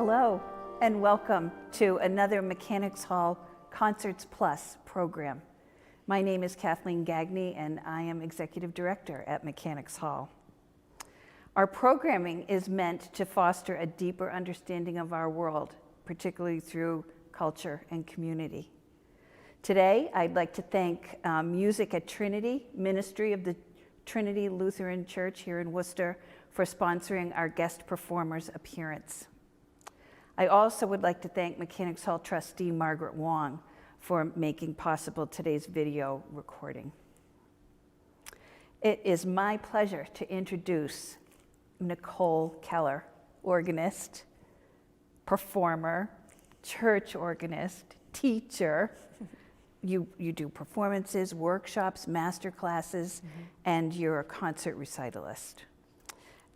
Hello, and welcome to another Mechanics Hall Concerts Plus program. My name is Kathleen Gagne, and I am Executive Director at Mechanics Hall. Our programming is meant to foster a deeper understanding of our world, particularly through culture and community. Today, I'd like to thank Music at Trinity, Ministry of the Trinity Lutheran Church here in Worcester, for sponsoring our guest performer's appearance. I also would like to thank Mechanics Hall trustee Margaret Wong for making possible today's video recording. It is my pleasure to introduce Nicole Keller, organist, performer, church organist, teacher. You do performances, workshops, master classes, and you're a concert recitalist.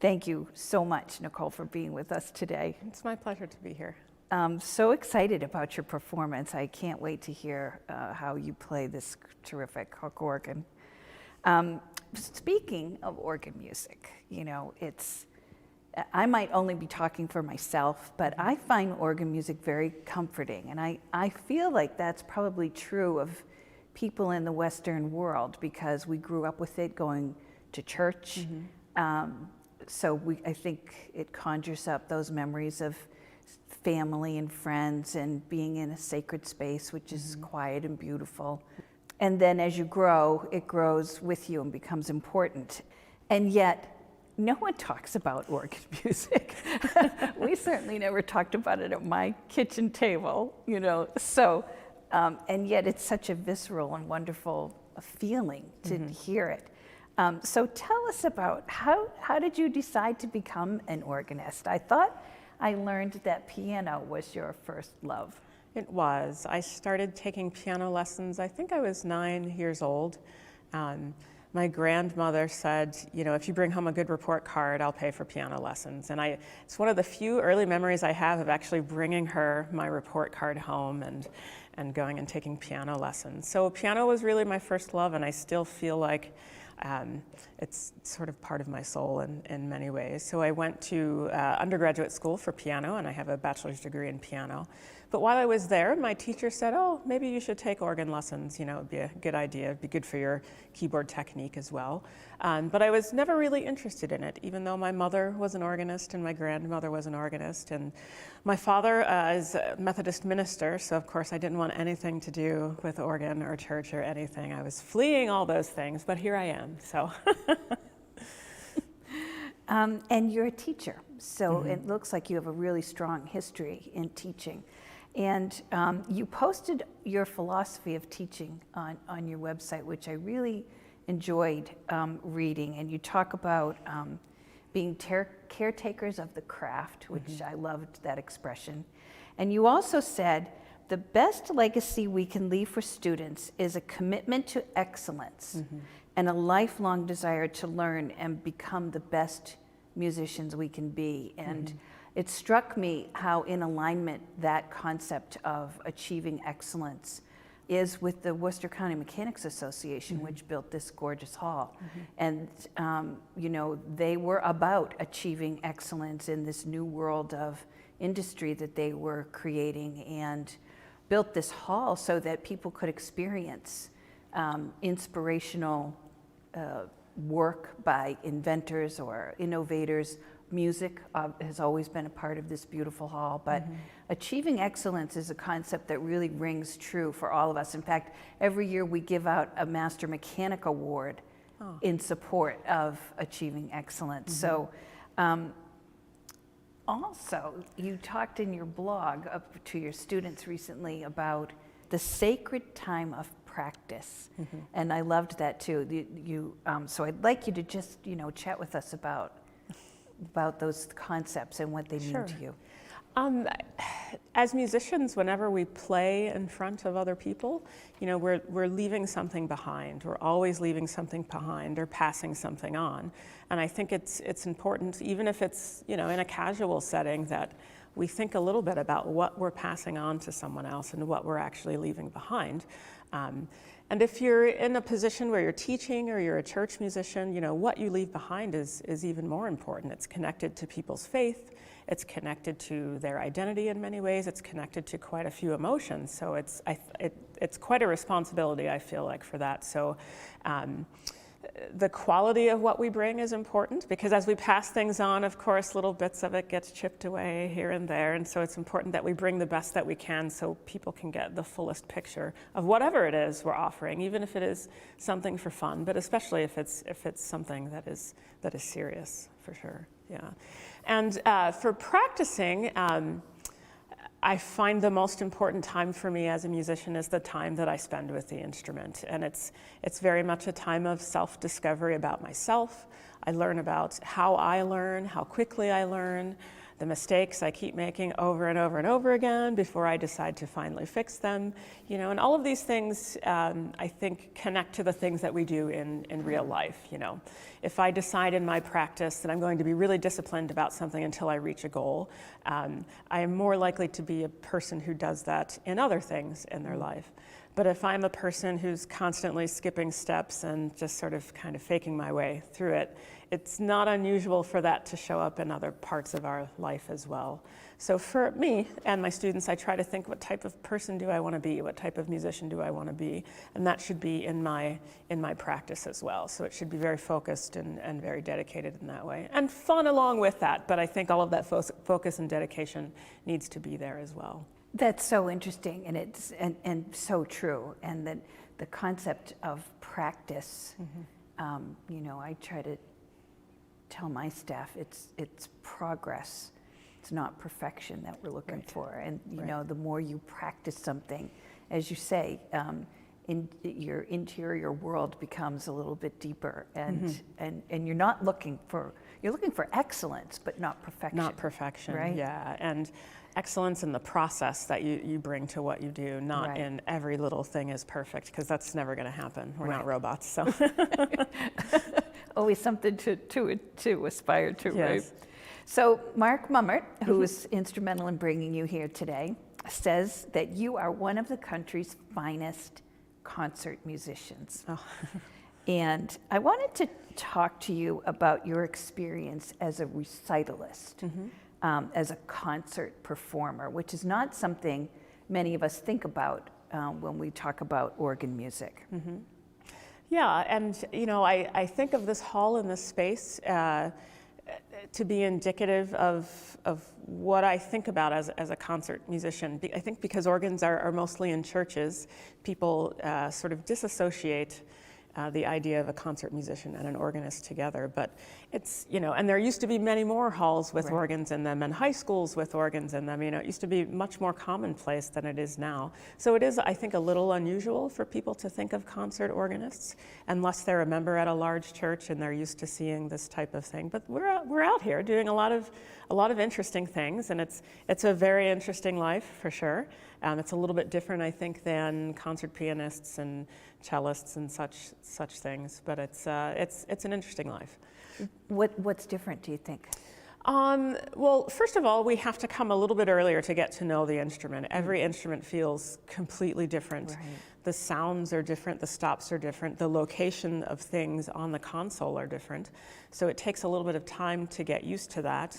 Thank you so much, Nicole, for being with us today. It's my pleasure to be here. I'm so excited about your performance. I can't wait to hear how you play this terrific hook organ. Speaking of organ music, you know, I might only be talking for myself, but I find organ music very comforting. And I feel like that's probably true of people in the Western world because we grew up with it going to church. So I think it conjures up those memories of family and friends and being in a sacred space, which is quiet and beautiful. And then as you grow, it grows with you and becomes important. And yet, no one talks about organ music. We certainly never talked about it at my kitchen table, you know. So, and yet it's such a visceral and wonderful feeling to hear it. So tell us about how did you decide to become an organist? I thought I learned that piano was your first love. It was. I started taking piano lessons, I think I was 9 years old. My grandmother said, you know, if you bring home a good report card, I'll pay for piano lessons. And it's one of the few early memories I have of actually bringing her my report card home and going and taking piano lessons. So piano was really my first love, and I still feel like it's sort of part of my soul in many ways. So I went to undergraduate school for piano, and I have a bachelor's degree in piano. But while I was there, my teacher said, oh, maybe you should take organ lessons. You know, it'd be a good idea. It'd be good for your keyboard technique as well. But I was never really interested in it, even though my mother was an organist and my grandmother was an organist. And my father is a Methodist minister, so of course I didn't want anything to do with organ or church or anything. I was fleeing all those things, but here I am, so. And you're a teacher, so it looks like you have a really strong history in teaching. And you posted your philosophy of teaching on your website, which I really enjoyed reading. And you talk about being caretakers of the craft, which I loved that expression. And you also said, the best legacy we can leave for students is a commitment to excellence and a lifelong desire to learn and become the best musicians we can be. And it struck me how in alignment that concept of achieving excellence is with the Worcester County Mechanics Association, which built this gorgeous hall. And you know, they were about achieving excellence in this new world of industry that they were creating, and built this hall so that people could experience inspirational work by inventors or innovators. Music has always been a part of this beautiful hall, but achieving excellence is a concept that really rings true for all of us. In fact, every year we give out a Master Mechanic Award in support of achieving excellence. So also, you talked in your blog to your students recently about the sacred time of practice, and I loved that too. So I'd like you to just, you know, chat with us about those concepts and what they mean to you. As musicians, whenever we play in front of other people, you know, we're leaving something behind. We're always leaving something behind or passing something on. And I think it's important, even if it's, you know, in a casual setting, that we think a little bit about what we're passing on to someone else and what we're actually leaving behind. And if you're in a position where you're teaching or you're a church musician, you know, what you leave behind is even more important. It's connected to people's faith. It's connected to their identity in many ways. It's connected to quite a few emotions. So it's quite a responsibility, I feel like, for that. So the quality of what we bring is important, because as we pass things on, of course, little bits of it gets chipped away here and there. And so it's important that we bring the best that we can so people can get the fullest picture of whatever it is we're offering, even if it is something for fun, but especially if it's something that is serious, for sure. Yeah. And for practicing, I find the most important time for me as a musician is the time that I spend with the instrument. And it's very much a time of self-discovery about myself. I learn about how I learn, how quickly I learn, the mistakes I keep making over and over and over again before I decide to finally fix them. You know, and all of these things, I think, connect to the things that we do in real life. You know, if I decide in my practice that I'm going to be really disciplined about something until I reach a goal, I am more likely to be a person who does that in other things in their life. But if I'm a person who's constantly skipping steps and just sort of kind of faking my way through it, it's not unusual for that to show up in other parts of our life as well. So for me and my students, I try to think, what type of person do I want to be? What type of musician do I want to be? And that should be in my practice as well. So it should be very focused and very dedicated in that way. And fun along with that, but I think all of that focus and dedication needs to be there as well. That's so interesting, and it's and so true. And that the concept of practice, you know, I try to tell my staff it's progress. It's not perfection that we're looking for. And you know, the more you practice something, as you say, in your interior world becomes a little bit deeper, and you're not looking for excellence, but not perfection. Not perfection, right? Yeah, and excellence in the process that you bring to what you do, not in every little thing is perfect, because that's never going to happen. We're not robots, so. Always something to aspire to, yes. right? So Mark Mummert, who is instrumental in bringing you here today, says that you are one of the country's finest concert musicians. Oh. And I wanted to talk to you about your experience as a recitalist, as a concert performer, which is not something many of us think about when we talk about organ music. Yeah, and you know, I think of this hall and this space to be indicative of what I think about as a concert musician. I think because organs are mostly in churches, people sort of disassociate the idea of a concert musician and an organist together. But it's, you know, and there used to be many more halls with organs in them, and high schools with organs in them. You know, it used to be much more commonplace than it is now. So it is, I think, a little unusual for people to think of concert organists, unless they're a member at a large church and they're used to seeing this type of thing. But we're out here doing a lot of interesting things, and it's a very interesting life for sure. It's a little bit different, I think, than concert pianists and cellists and such things, but it's an interesting life. What's different, do you think? Well, first of all, we have to come a little bit earlier to get to know the instrument. Every instrument feels completely different. Right. The sounds are different, the stops are different, the location of things on the console are different. So it takes a little bit of time to get used to that.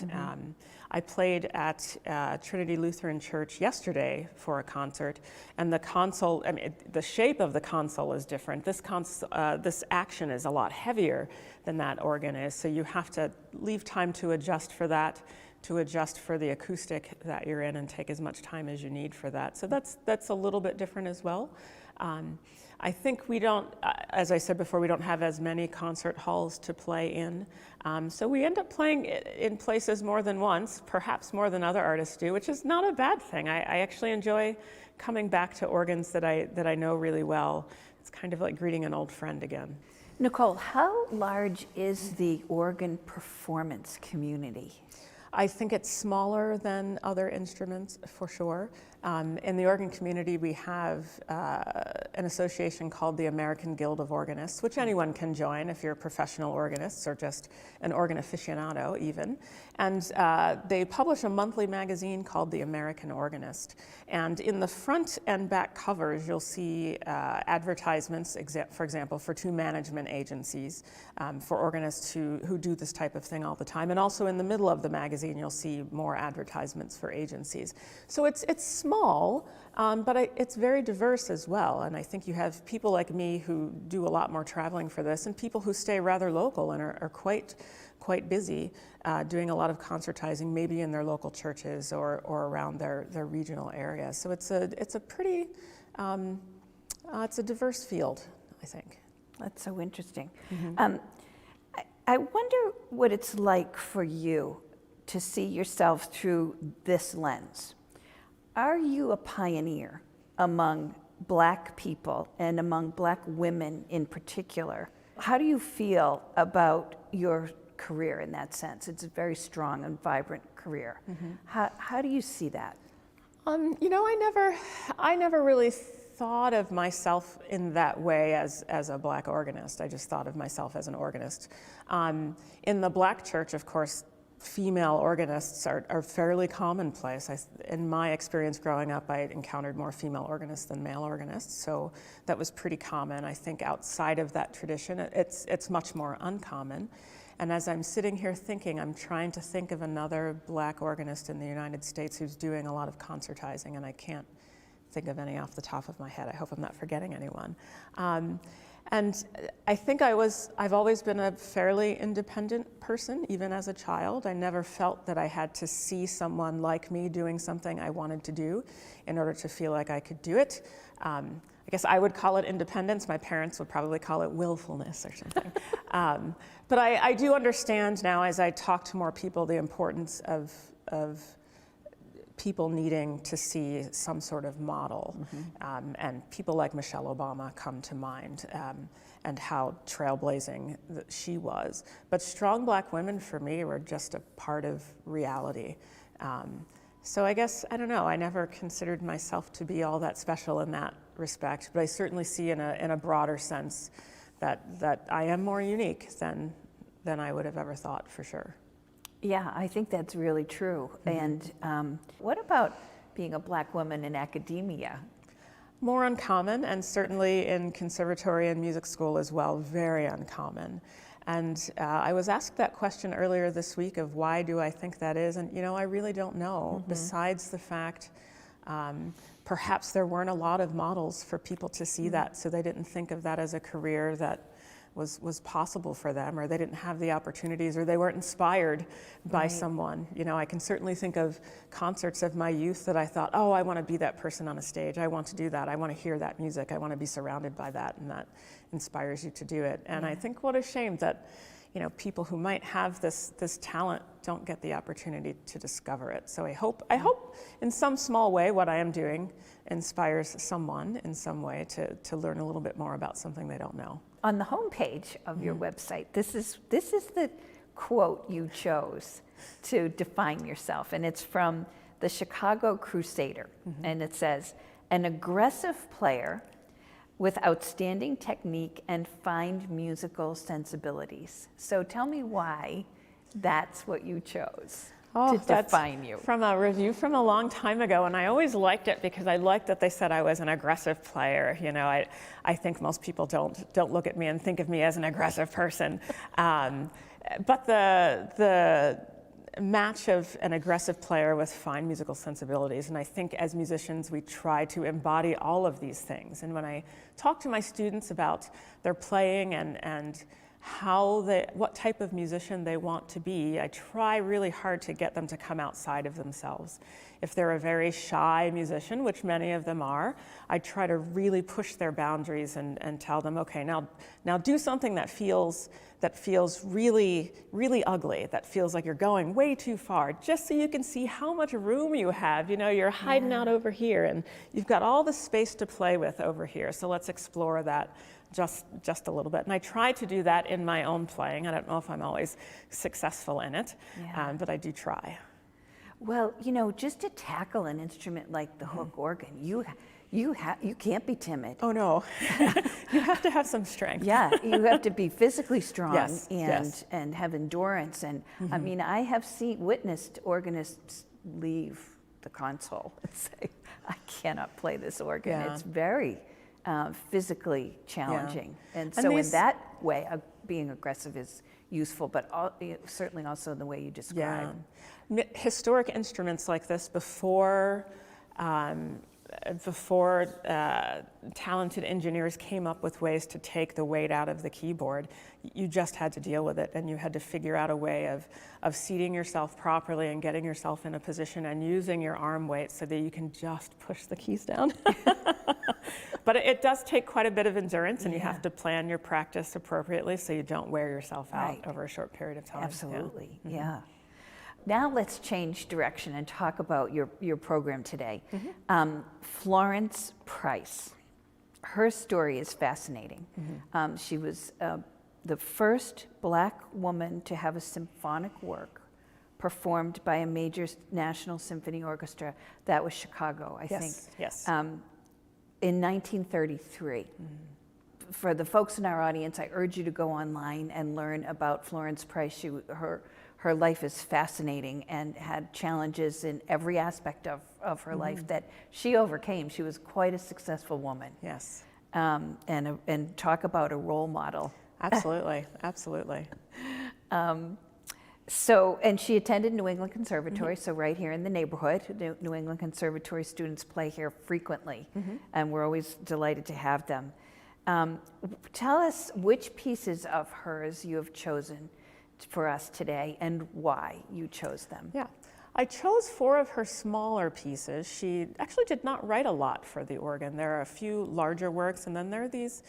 I played at Trinity Lutheran Church yesterday for a concert, and the console, I mean, the shape of the console is different. This action is a lot heavier than that organ is, so you have to leave time to adjust for that, to adjust for the acoustic that you're in, and take as much time as you need for that. So that's a little bit different as well. I think we don't, as I said before, we don't have as many concert halls to play in. So we end up playing in places more than once, perhaps more than other artists do, which is not a bad thing. I actually enjoy coming back to organs that I know really well. It's kind of like greeting an old friend again. Nicole, how large is the organ performance community? I think it's smaller than other instruments, for sure. In the organ community, we have an association called the American Guild of Organists, which anyone can join if you're professional organists or just an organ aficionado even. And they publish a monthly magazine called The American Organist. And in the front and back covers, you'll see advertisements, for example, for two management agencies for organists who do this type of thing all the time. And also in the middle of the magazine, magazine, you'll see more advertisements for agencies. So it's small, but it's very diverse as well. And I think you have people like me who do a lot more traveling for this, and people who stay rather local and are quite busy doing a lot of concertizing, maybe in their local churches or around their regional area. So it's a pretty, it's a diverse field, I think. That's so interesting. I wonder what it's like for you to see yourself through this lens. Are you a pioneer among Black people and among Black women in particular? How do you feel about your career in that sense? It's a very strong and vibrant career. How do you see that? You know, I never really thought of myself in that way as a Black organist. I just thought of myself as an organist. In the Black church, of course, female organists are fairly commonplace. In my experience growing up, I encountered more female organists than male organists, so that was pretty common. I think outside of that tradition, it's much more uncommon. And as I'm sitting here thinking, I'm trying to think of another Black organist in the United States who's doing a lot of concertizing, and I can't think of any off the top of my head. I hope I'm not forgetting anyone. And I think I've always been a fairly independent person, even as a child. I never felt that I had to see someone like me doing something I wanted to do in order to feel like I could do it. I guess I would call it independence. My parents would probably call it willfulness or something. But I do understand now, as I talk to more people, the importance of people needing to see some sort of model. And people like Michelle Obama come to mind, and how trailblazing she was. But strong Black women, for me, were just a part of reality. So I guess, I don't know, I never considered myself to be all that special in that respect, but I certainly see in a broader sense that I am more unique than I would have ever thought, for sure. Yeah, I think that's really true. And what about being a Black woman in academia? More uncommon, and certainly in conservatory and music school as well, very uncommon. And I was asked that question earlier this week of why do I think that is, and you know, I really don't know, besides the fact perhaps there weren't a lot of models for people to see that, so they didn't think of that as a career that was possible for them, or they didn't have the opportunities, or they weren't inspired by someone. You know, I can certainly think of concerts of my youth that I thought, oh, I want to be that person on a stage. I want to do that. I want to hear that music. I want to be surrounded by that, and that inspires you to do it. And I think what a shame that, you know, people who might have this talent don't get the opportunity to discover it. So I hope in some small way what I am doing inspires someone in some way to learn a little bit more about something they don't know. On the homepage of your website, this is the quote you chose to define yourself, and it's from the Chicago Crusader, and it says, "An aggressive player with outstanding technique and fine musical sensibilities." So tell me why that's what you chose to define you. From a review from a long time ago, and I always liked it because I liked that they said I was an aggressive player. You know, I think most people don't look at me and think of me as an aggressive person. But the match of an aggressive player with fine musical sensibilities, and I think as musicians we try to embody all of these things. And when I talk to my students about their playing and what type of musician they want to be, I try really hard to get them to come outside of themselves. If they're a very shy musician, which many of them are, I try to really push their boundaries and tell them, okay, now do something that feels really, really ugly, that feels like you're going way too far, just so you can see how much room you have. You know, you're hiding out over here, and you've got all the space to play with over here, so let's explore that just a little bit. And I try to do that in my own playing. I don't know if I'm always successful in it, but I do try. Well, you know, just to tackle an instrument like the hook organ, you can't be timid. Oh no, you have to have some strength. Yeah, you have to be physically strong and have endurance. And I mean, I have witnessed organists leave the console and say, I cannot play this organ. It's very physically challenging. And And so in these- that way, being aggressive is useful, but certainly also in the way you describe. Historic instruments like this before talented engineers came up with ways to take the weight out of the keyboard, you just had to deal with it, and you had to figure out a way of seating yourself properly and getting yourself in a position and using your arm weight so that you can just push the keys down. But it does take quite a bit of endurance, and you have to plan your practice appropriately so you don't wear yourself out over a short period of time. Absolutely, yeah. Now let's change direction and talk about your program today. Florence Price. Her story is fascinating. She was the first Black woman to have a symphonic work performed by a major national symphony orchestra. That was Chicago, I think. Yes. In 1933. For the folks in our audience, I urge you to go online and learn about Florence Price. Her life is fascinating and had challenges in every aspect of her life that she overcame. She was quite a successful woman. Yes. And talk about a role model. Absolutely, absolutely. So, and she attended New England Conservatory, so right here in the neighborhood. New England Conservatory students play here frequently, and we're always delighted to have them. Tell us which pieces of hers you have chosen for us today and why you chose them. Yeah, I chose 4 of her smaller pieces. She actually did not write a lot for the organ. There are a few larger works, and then there are these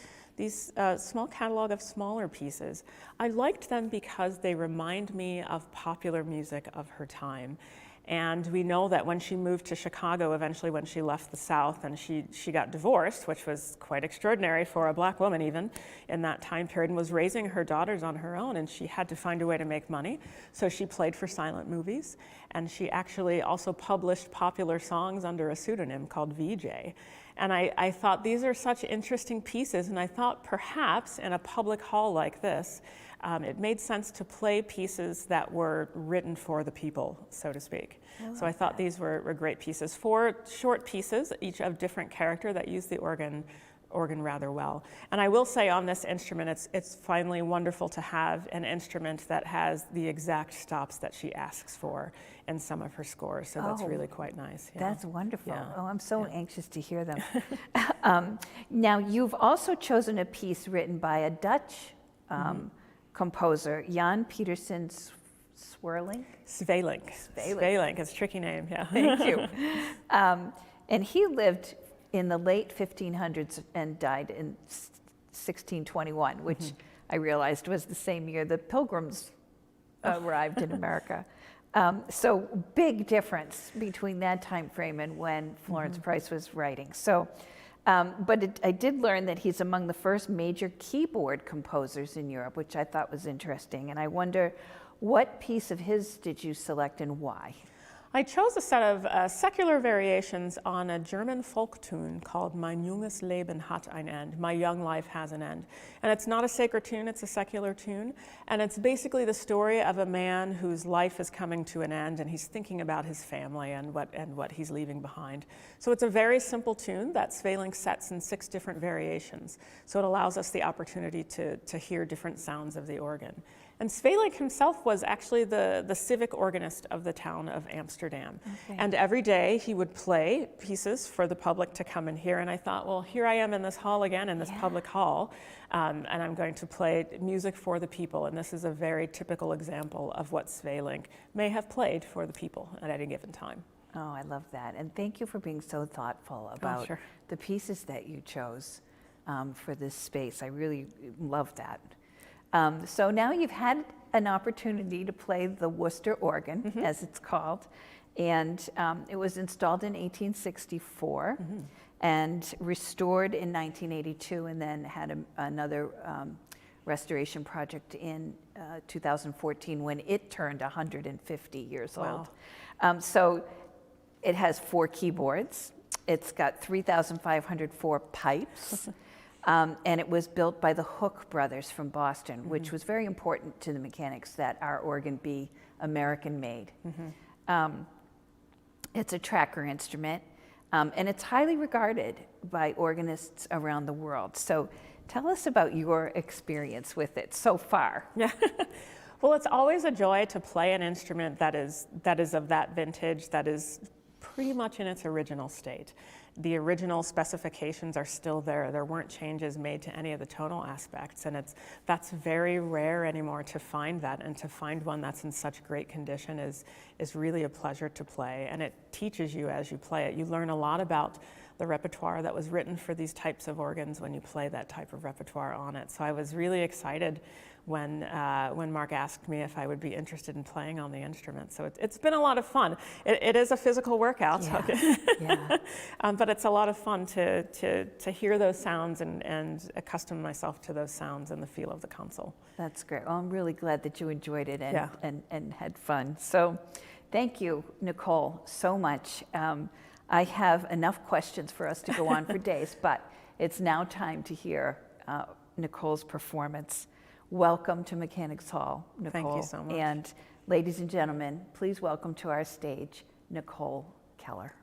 small catalog of smaller pieces. I liked them because they remind me of popular music of her time. And we know that when she moved to Chicago, eventually when she left the South and she got divorced, which was quite extraordinary for a Black woman even in that time period, and was raising her daughters on her own, and she had to find a way to make money. So she played for silent movies, and she actually also published popular songs under a pseudonym called VJ. And I thought these are such interesting pieces, and I thought perhaps in a public hall like this, it made sense to play pieces that were written for the people, so to speak. So I thought these were great pieces. 4 short pieces, each of different character, that use the organ rather well. And I will say on this instrument, it's finally wonderful to have an instrument that has the exact stops that she asks for in some of her scores. So that's really quite nice. Yeah. That's wonderful. Yeah. Oh, I'm so anxious to hear them. Now, you've also chosen a piece written by a Dutch composer, Jan Pieterszoon Sweelinck. Sweelinck, it's a tricky name, yeah. Thank you. And he lived in the late 1500s and died in 1621, which I realized was the same year the Pilgrims arrived in America. So big difference between that time frame and when Florence Price was writing. So, but I did learn that he's among the first major keyboard composers in Europe, which I thought was interesting. And I wonder, what piece of his did you select and why? I chose a set of secular variations on a German folk tune called Mein junges Leben hat ein Ende, My Young Life Has an End. And it's not a sacred tune, it's a secular tune. And it's basically the story of a man whose life is coming to an end, and he's thinking about his family and what he's leaving behind. So it's a very simple tune that Sweelinck sets in 6 different variations. So it allows us the opportunity to hear different sounds of the organ. And Sweelinck himself was actually the civic organist of the town of Amsterdam. Okay. And every day he would play pieces for the public to come and hear. And I thought, well, here I am in this hall again, in this public hall, and I'm going to play music for the people. And this is a very typical example of what Sweelinck may have played for the people at any given time. Oh, I love that. And thank you for being so thoughtful about the pieces that you chose for this space. I really love that. So now you've had an opportunity to play the Worcester Organ, as it's called, and it was installed in 1864 and restored in 1982, and then had another restoration project in 2014 when it turned 150 years old. So it has 4 keyboards. It's got 3,504 pipes. And it was built by the Hook brothers from Boston, which was very important to the mechanics that our organ be American made. It's a tracker instrument. And it's highly regarded by organists around the world. So tell us about your experience with it so far. Yeah. Well, it's always a joy to play an instrument that is of that vintage, that is pretty much in its original state. The original specifications are still there. There weren't changes made to any of the tonal aspects, and that's very rare anymore to find that, and to find one that's in such great condition is really a pleasure to play, and it teaches you as you play it. You learn a lot about the repertoire that was written for these types of organs when you play that type of repertoire on it. So I was really excited when Mark asked me if I would be interested in playing on the instrument. So it's been a lot of fun. It is a physical workout, but it's a lot of fun to hear those sounds and accustom myself to those sounds and the feel of the console. That's great. Well, I'm really glad that you enjoyed it and had fun. So thank you, Nicole, so much. I have enough questions for us to go on for days, but it's now time to hear Nicole's performance. Welcome to Mechanics Hall, Nicole. Thank you so much. And ladies and gentlemen, please welcome to our stage, Nicole Keller.